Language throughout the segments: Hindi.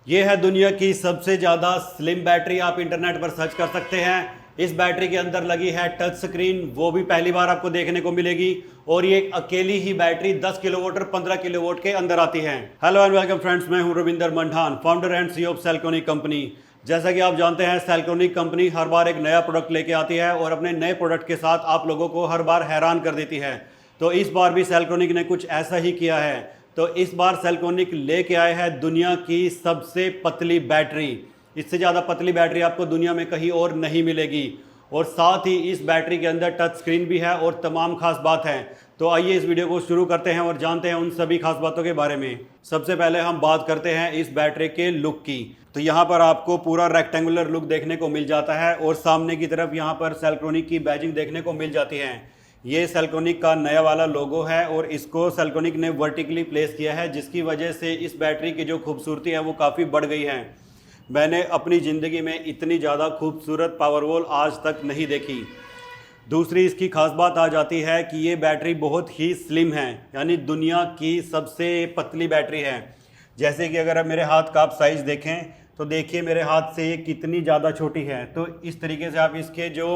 ये है दुनिया की सबसे ज़्यादा स्लिम बैटरी। आप इंटरनेट पर सर्च कर सकते हैं। इस बैटरी के अंदर लगी है टच स्क्रीन, वो भी पहली बार आपको देखने को मिलेगी। और ये एक अकेली ही बैटरी 10 किलोवाट और 15 किलोवाट के अंदर आती है। हेलो एंड वेलकम फ्रेंड्स, मैं हूं Ravinder Mandan, founder and CEO of Selkonic company. जैसा कि आप जानते हैं, सेल्कोनिक कंपनी हर बार एक नया प्रोडक्ट लेके आती है और अपने नए प्रोडक्ट के साथ आप लोगों को हर बार हैरान कर देती है। तो इस बार भी सेल्कोनिक ने कुछ ऐसा ही किया है। तो इस बार सेल्कोनिक लेके आए हैं दुनिया की सबसे पतली बैटरी। इससे ज़्यादा पतली बैटरी आपको दुनिया में कहीं और नहीं मिलेगी। और साथ ही इस बैटरी के अंदर टच स्क्रीन भी है और तमाम खास बात है। तो आइए इस वीडियो को शुरू करते हैं और जानते हैं उन सभी खास बातों के बारे में। सबसे पहले हम बात करते हैं इस बैटरी के लुक की। तो यहाँ पर आपको पूरा रेक्टेंगुलर लुक देखने को मिल जाता है और सामने की तरफ यहाँ पर सेल्कोनिक की बैजिंग देखने को मिल जाती है। ये सेल्कोनिक का नया वाला लोगो है और इसको सेल्कोनिक ने वर्टिकली प्लेस किया है, जिसकी वजह से इस बैटरी की जो खूबसूरती है वो काफ़ी बढ़ गई है। मैंने अपनी ज़िंदगी में इतनी ज़्यादा खूबसूरत पावर वॉल आज तक नहीं देखी। दूसरी इसकी खास बात आ जाती है कि ये बैटरी बहुत ही स्लिम है, यानी दुनिया की सबसे पतली बैटरी है। जैसे कि अगर आप मेरे हाथ का आप साइज़ देखें तो देखिए मेरे हाथ से ये कितनी ज़्यादा छोटी है। तो इस तरीके से आप इसके जो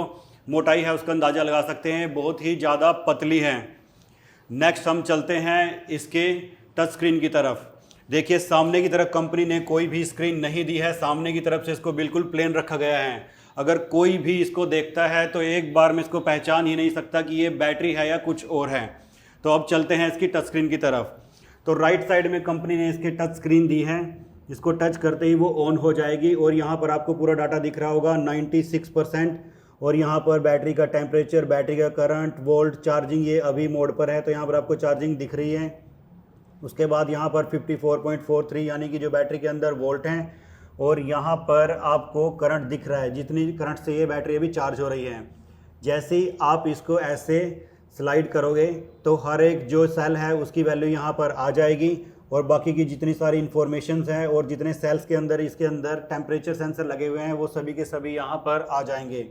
मोटाई है उसका अंदाज़ा लगा सकते हैं, बहुत ही ज़्यादा पतली है। नेक्स्ट हम चलते हैं इसके टच स्क्रीन की तरफ। देखिए सामने की तरफ कंपनी ने कोई भी स्क्रीन नहीं दी है, सामने की तरफ से इसको बिल्कुल प्लेन रखा गया है। अगर कोई भी इसको देखता है तो एक बार में इसको पहचान ही नहीं सकता कि ये बैटरी है या कुछ और है। तो अब चलते हैं इसकी टच स्क्रीन की तरफ। तो राइट साइड में कंपनी ने इसके टच स्क्रीन दी है। इसको टच करते ही वो ऑन हो जाएगी और यहाँ पर आपको पूरा डाटा दिख रहा होगा 96%। और यहाँ पर बैटरी का टेम्परेचर, बैटरी का करंट, वोल्ट, चार्जिंग, ये अभी मोड पर है तो यहाँ पर आपको चार्जिंग दिख रही है। उसके बाद यहाँ पर 54.43 यानी कि जो बैटरी के अंदर वोल्ट हैं, और यहाँ पर आपको करंट दिख रहा है, जितनी करंट से ये बैटरी अभी चार्ज हो रही है। जैसे ही आप इसको ऐसे स्लाइड करोगे तो हर एक जो सेल है उसकी वैल्यू यहाँ पर आ जाएगी और बाकी की जितनी सारी इन्फॉर्मेशन हैं और जितने सेल्स के अंदर इसके अंदर टेम्परेचर सेंसर लगे हुए हैं वो सभी के सभी यहाँ पर आ जाएंगे।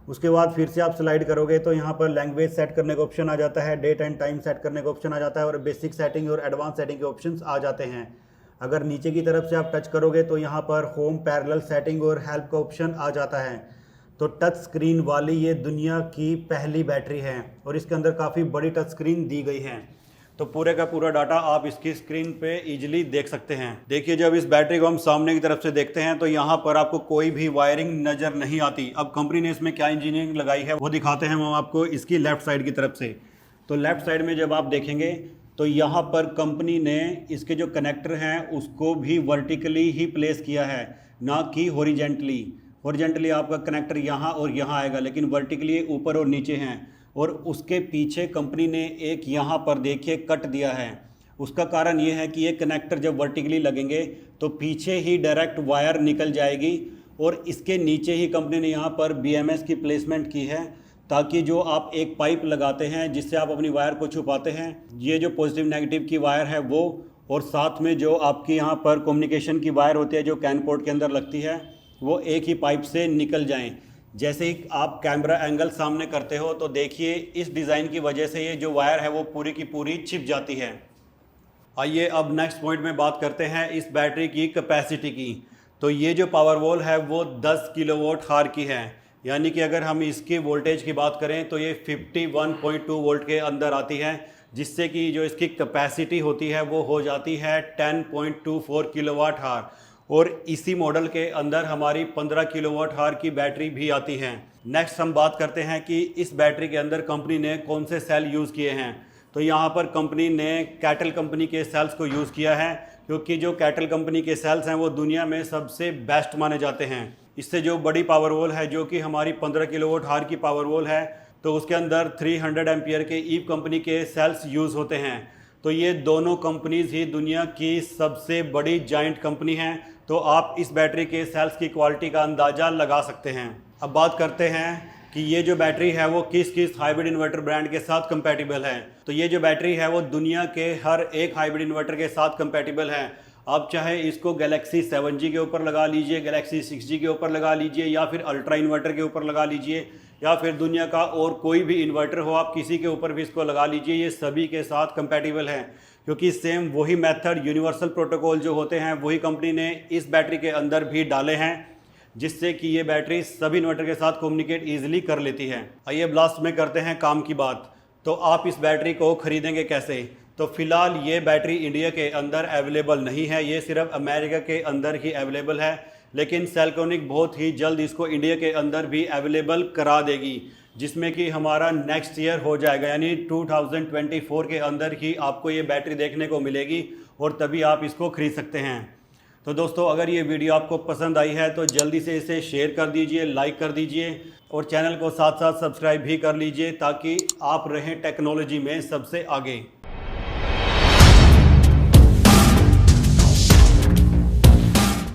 उसके बाद फिर से आप स्लाइड करोगे तो यहाँ पर लैंग्वेज सेट करने का ऑप्शन आ जाता है, डेट एंड टाइम सेट करने का ऑप्शन आ जाता है और बेसिक सेटिंग और एडवांस सेटिंग के ऑप्शंस आ जाते हैं। अगर नीचे की तरफ से आप टच करोगे तो यहाँ पर होम, पैरेलल सेटिंग और हेल्प का ऑप्शन आ जाता है। तो टच स्क्रीन वाली ये दुनिया की पहली बैटरी है और इसके अंदर काफ़ी बड़ी टच स्क्रीन दी गई है। तो पूरे का पूरा डाटा आप इसकी स्क्रीन पे इजीली देख सकते हैं। देखिए जब इस बैटरी को हम सामने की तरफ से देखते हैं तो यहाँ पर आपको कोई भी वायरिंग नज़र नहीं आती। अब कंपनी ने इसमें क्या इंजीनियरिंग लगाई है वो दिखाते हैं हम आपको इसकी लेफ़्ट साइड की तरफ से। तो लेफ़्ट साइड में जब आप देखेंगे तो यहाँ पर कंपनी ने इसके जो कनेक्टर हैं उसको भी वर्टिकली ही प्लेस किया है, ना कि हॉरिजेंटली। हॉरिजेंटली आपका कनेक्टर यहाँ और यहाँ आएगा, लेकिन वर्टिकली ऊपर और नीचे हैं। और उसके पीछे कंपनी ने एक यहाँ पर देखिए कट दिया है। उसका कारण ये है कि ये कनेक्टर जब वर्टिकली लगेंगे तो पीछे ही डायरेक्ट वायर निकल जाएगी और इसके नीचे ही कंपनी ने यहाँ पर BMS की प्लेसमेंट की है, ताकि जो आप एक पाइप लगाते हैं जिससे आप अपनी वायर को छुपाते हैं, ये जो पॉजिटिव नेगेटिव की वायर है वो, और साथ में जो आपकी यहाँ पर कम्युनिकेशन की वायर होती है जो कैन पोर्ट के अंदर लगती है, वो एक ही पाइप से निकल जाएं। जैसे ही आप कैमरा एंगल सामने करते हो तो देखिए इस डिज़ाइन की वजह से ये जो वायर है वो पूरी की पूरी छिप जाती है। आइए अब नेक्स्ट पॉइंट में बात करते हैं इस बैटरी की कैपेसिटी की। तो ये जो पावर वॉल है वो 10 किलोवाट हार की है, यानी कि अगर हम इसकी वोल्टेज की बात करें तो ये 51.2 वोल्ट के अंदर आती है, जिससे कि जो इसकी कैपेसिटी होती है वो हो जाती है 10.24 किलोवाट हार। और इसी मॉडल के अंदर हमारी 15 किलोवाट हार की बैटरी भी आती है। नेक्स्ट हम बात करते हैं कि इस बैटरी के अंदर कंपनी ने कौन से सेल यूज़ किए हैं। तो यहाँ पर कंपनी ने कैटल कंपनी के सेल्स को यूज़ किया है, क्योंकि जो कैटल कंपनी के सेल्स हैं वो दुनिया में सबसे बेस्ट माने जाते हैं। इससे जो बड़ी पावर वॉल है जो कि हमारी 15 किलोवाट हार की पावर वॉल है, तो उसके अंदर 300 एम्पियर के ईव कंपनी के सेल्स यूज़ होते हैं। तो ये दोनों कंपनीज ही दुनिया की सबसे बड़ी जाइंट कंपनी हैं। तो आप इस बैटरी के सेल्स की क्वालिटी का अंदाज़ा लगा सकते हैं। अब बात करते हैं कि ये जो बैटरी है वो किस किस हाइब्रिड इन्वर्टर ब्रांड के साथ कंपैटिबल है। तो ये जो बैटरी है वो दुनिया के हर एक हाइब्रिड इन्वर्टर के साथ कंपैटिबल है। आप चाहे इसको गैलेक्सी 7G के ऊपर लगा लीजिए, गैलेक्सी 6G के ऊपर लगा लीजिए, या फिर अल्ट्रा इन्वर्टर के ऊपर लगा लीजिए, या फिर दुनिया का और कोई भी इन्वर्टर हो आप किसी के ऊपर भी इसको लगा लीजिए, ये सभी के साथ कंपैटिबल है। क्योंकि सेम वही मेथड, यूनिवर्सल प्रोटोकॉल जो होते हैं वही कंपनी ने इस बैटरी के अंदर भी डाले हैं, जिससे कि ये बैटरी सभी इन्वर्टर के साथ कम्युनिकेट ईजिली कर लेती है। आइए लास्ट में करते हैं काम की बात। तो आप इस बैटरी को ख़रीदेंगे कैसे? तो फिलहाल ये बैटरी इंडिया के अंदर अवेलेबल नहीं है, ये सिर्फ अमेरिका के अंदर ही अवेलेबल है, लेकिन सेल्कोनिक बहुत ही जल्द इसको इंडिया के अंदर भी अवेलेबल करा देगी, जिसमें कि हमारा नेक्स्ट ईयर हो जाएगा, यानी 2024 के अंदर ही आपको ये बैटरी देखने को मिलेगी और तभी आप इसको ख़रीद सकते हैं। तो दोस्तों, अगर ये वीडियो आपको पसंद आई है तो जल्दी से इसे शेयर कर दीजिए, लाइक कर दीजिए और चैनल को साथ साथ सब्सक्राइब भी कर लीजिए, ताकि आप रहें टेक्नोलॉजी में सबसे आगे।